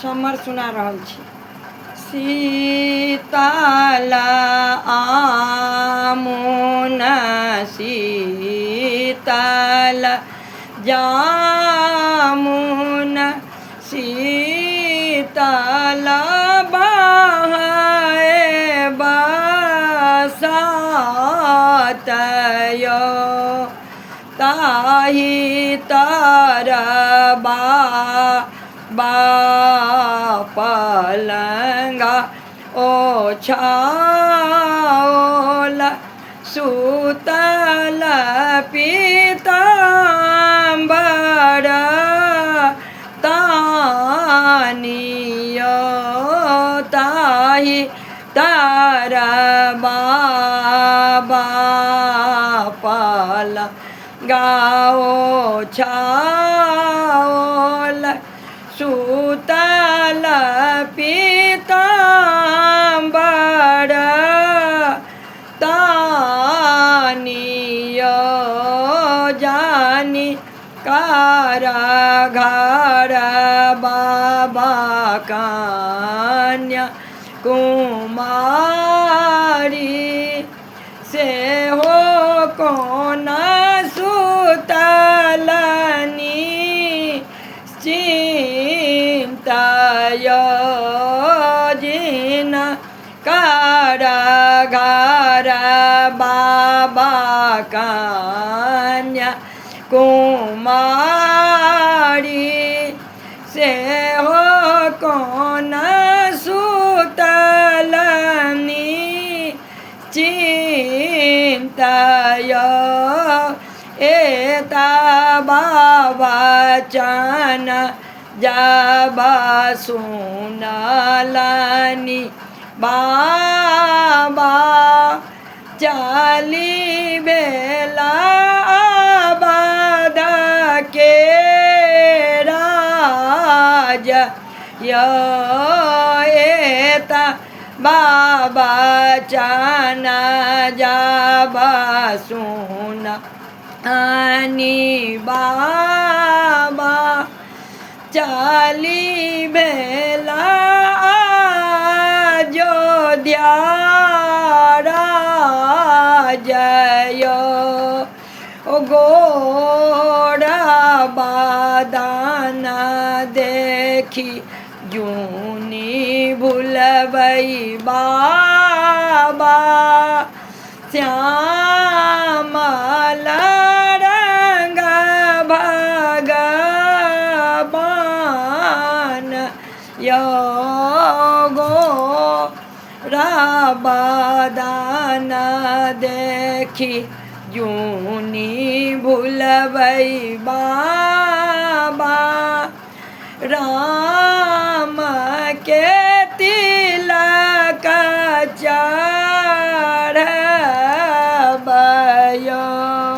Summer सुना रहल छी। शीतल आमुन शीतल जामुन शीतल बहाए बसात यो ताहि तर पलंगा ओछाओल सुतल पीताम्बर तानियो ताहि तर पलंगा ओछाओल सुतल पीताम्बर तानियो जानी कारागार बाबा कन्या कुमारी से हो कौन सुतलनी चिंतय जिन कारागार बाबा कन्या कुमारी से हो कौन सुतलनी चिंतय एता बाबा चन जब सुनलनी बाबा चली बेला आबाद के राज यो एता बाबा चन जब सुनलनी बाबा चली बेला अयोध्या राजयो गोरा बादान देखी जूनी भूलबई बाबा श्यामल रंग भगवान यो गोराबादान देखी जूनी भूलबई बाबा राम